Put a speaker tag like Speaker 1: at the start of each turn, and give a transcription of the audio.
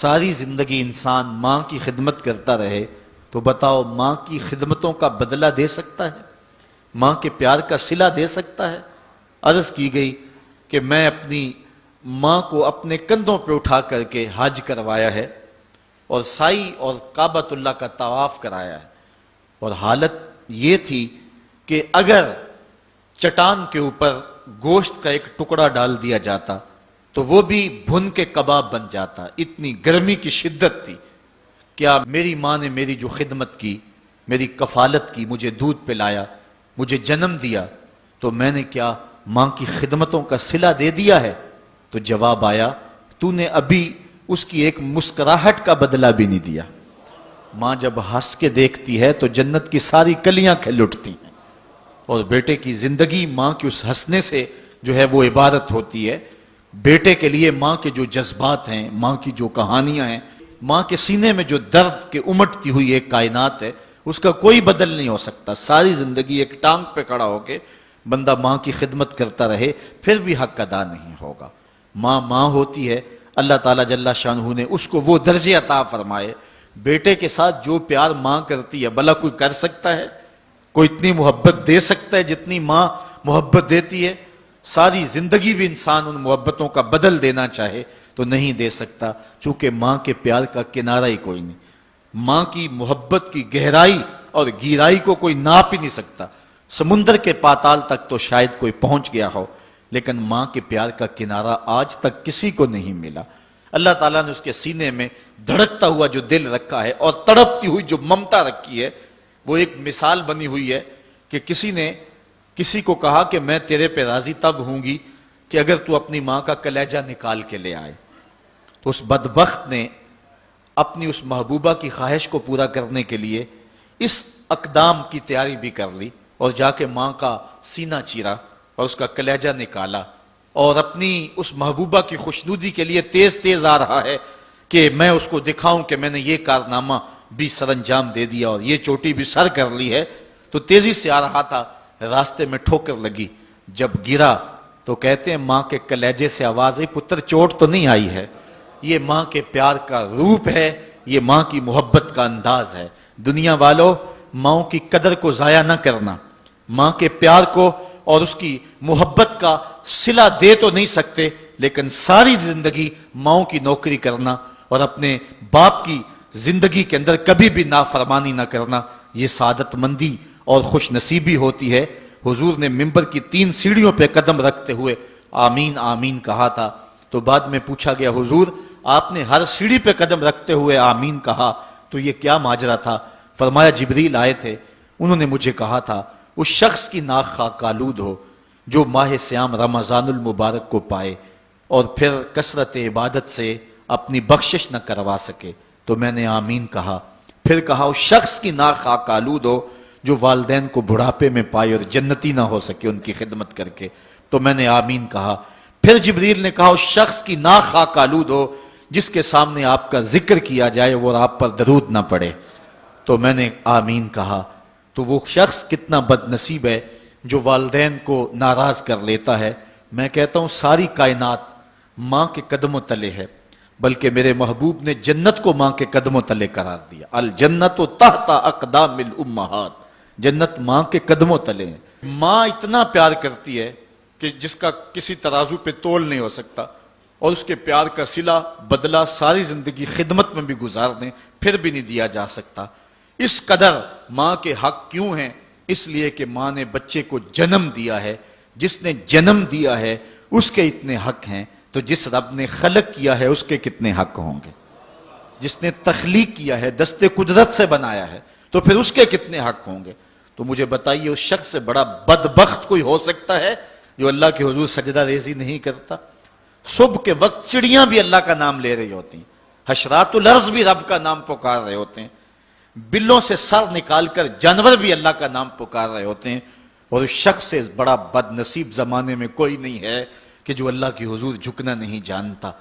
Speaker 1: ساری زندگی انسان ماں کی خدمت کرتا رہے تو بتاؤ ماں کی خدمتوں کا بدلہ دے سکتا ہے؟ ماں کے پیار کا صلہ دے سکتا ہے؟ عرض کی گئی کہ میں اپنی ماں کو اپنے کندھوں پہ اٹھا کر کے حج کروایا ہے اور سائی اور کعبۃ اللہ کا طواف کرایا ہے، اور حالت یہ تھی کہ اگر چٹان کے اوپر گوشت کا ایک ٹکڑا ڈال دیا جاتا تو وہ بھی بھن کے کباب بن جاتا، اتنی گرمی کی شدت تھی۔ کیا میری ماں نے میری جو خدمت کی، میری کفالت کی، مجھے دودھ پلایا، مجھے جنم دیا، تو میں نے کیا ماں کی خدمتوں کا صلہ دے دیا ہے؟ تو جواب آیا تو نے ابھی اس کی ایک مسکراہٹ کا بدلہ بھی نہیں دیا۔ ماں جب ہنس کے دیکھتی ہے تو جنت کی ساری کلیاں کھل اٹھتی ہیں، اور بیٹے کی زندگی ماں کے اس ہنسنے سے جو ہے وہ عبارت ہوتی ہے۔ بیٹے کے لیے ماں کے جو جذبات ہیں، ماں کی جو کہانیاں ہیں، ماں کے سینے میں جو درد کے امٹتی ہوئی ایک کائنات ہے، اس کا کوئی بدل نہیں ہو سکتا۔ ساری زندگی ایک ٹانگ پہ کھڑا ہو کے بندہ ماں کی خدمت کرتا رہے پھر بھی حق ادا نہیں ہوگا۔ ماں ماں ہوتی ہے، اللہ تعالیٰ جل شانہ نے اس کو وہ درجے عطا فرمائے۔ بیٹے کے ساتھ جو پیار ماں کرتی ہے بھلا کوئی کر سکتا ہے؟ کوئی اتنی محبت دے سکتا ہے جتنی ماں محبت دیتی ہے؟ ساری زندگی بھی انسان ان محبتوں کا بدل دینا چاہے تو نہیں دے سکتا، چونکہ ماں کے پیار کا کنارہ ہی کوئی نہیں۔ ماں کی محبت کی گہرائی اور گہرائی کو کوئی ناپ ہی نہیں سکتا۔ سمندر کے پاتال تک تو شاید کوئی پہنچ گیا ہو، لیکن ماں کے پیار کا کنارہ آج تک کسی کو نہیں ملا۔ اللہ تعالیٰ نے اس کے سینے میں دھڑکتا ہوا جو دل رکھا ہے اور تڑپتی ہوئی جو ممتا رکھی ہے، وہ ایک مثال بنی ہوئی ہے کہ کسی نے کسی کو کہا کہ میں تیرے پہ راضی تب ہوں گی کہ اگر تو اپنی ماں کا کلیجہ نکال کے لے آئے۔ تو اس بدبخت نے اپنی اس محبوبہ کی خواہش کو پورا کرنے کے لیے اس اقدام کی تیاری بھی کر لی، اور جا کے ماں کا سینہ چیرا اور اس کا کلیجہ نکالا، اور اپنی اس محبوبہ کی خوشنودی کے لیے تیز تیز آ رہا ہے کہ میں اس کو دکھاؤں کہ میں نے یہ کارنامہ بھی سر انجام دے دیا اور یہ چوٹی بھی سر کر لی ہے۔ تو تیزی سے آ رہا تھا، راستے میں ٹھوکر لگی، جب گرا تو کہتے ہیں ماں کے کلیجے سے آواز آئی پتر چوٹ تو نہیں آئی ہے؟ یہ ماں کے پیار کا روپ ہے، یہ ماں کی محبت کا انداز ہے۔ دنیا والوں، ماں کی قدر کو ضائع نہ کرنا، ماں کے پیار کو اور اس کی محبت کا صلہ دے تو نہیں سکتے، لیکن ساری زندگی ماں کی نوکری کرنا اور اپنے باپ کی زندگی کے اندر کبھی بھی نافرمانی نہ کرنا، یہ سعادت مندی اور خوش نصیبی ہوتی ہے۔ حضور نے منبر کی 3 سیڑھیوں پہ قدم رکھتے ہوئے آمین آمین کہا تھا، تو بعد میں پوچھا گیا حضور آپ نے ہر سیڑھی پہ قدم رکھتے ہوئے آمین کہا تو یہ کیا ماجرا تھا؟ فرمایا جبریل آئے تھے، انہوں نے مجھے کہا تھا اس شخص کی ناک خاک آلود ہو جو ماہ سیام رمضان المبارک کو پائے اور پھر کثرت عبادت سے اپنی بخشش نہ کروا سکے، تو میں نے آمین کہا۔ پھر کہا اس شخص کی ناک خاک آلود ہو جو والدین کو بڑھاپے میں پائے اور جنتی نہ ہو سکے ان کی خدمت کر کے، تو میں نے آمین کہا۔ پھر جبریل نے کہا اس شخص کی ناک خاک آلود ہو جس کے سامنے آپ کا ذکر کیا جائے اور آپ پر درود نہ پڑے، تو میں نے آمین کہا۔ تو وہ شخص کتنا بد نصیب ہے جو والدین کو ناراض کر لیتا ہے۔ میں کہتا ہوں ساری کائنات ماں کے قدموں تلے ہے، بلکہ میرے محبوب نے جنت کو ماں کے قدموں تلے قرار دیا۔ الجنت تحت اقدام الامہات، جنت ماں کے قدموں تلے ہیں۔ ماں اتنا پیار کرتی ہے کہ جس کا کسی ترازو پہ تول نہیں ہو سکتا، اور اس کے پیار کا صلہ بدلہ ساری زندگی خدمت میں بھی گزار دیں پھر بھی نہیں دیا جا سکتا۔ اس قدر ماں کے حق کیوں ہیں؟ اس لیے کہ ماں نے بچے کو جنم دیا ہے۔ جس نے جنم دیا ہے اس کے اتنے حق ہیں، تو جس رب نے خلق کیا ہے اس کے کتنے حق ہوں گے؟ جس نے تخلیق کیا ہے، دست قدرت سے بنایا ہے، تو پھر اس کے کتنے حق ہوں گے؟ تو مجھے بتائیے اس شخص سے بڑا بدبخت کوئی ہو سکتا ہے جو اللہ کے حضور سجدہ ریزی نہیں کرتا؟ صبح کے وقت چڑیاں بھی اللہ کا نام لے رہی ہوتی ہیں، حشرات الارض بھی رب کا نام پکار رہے ہوتے ہیں، بلوں سے سر نکال کر جانور بھی اللہ کا نام پکار رہے ہوتے ہیں، اور اس شخص سے بڑا بد نصیب زمانے میں کوئی نہیں ہے کہ جو اللہ کے حضور جھکنا نہیں جانتا۔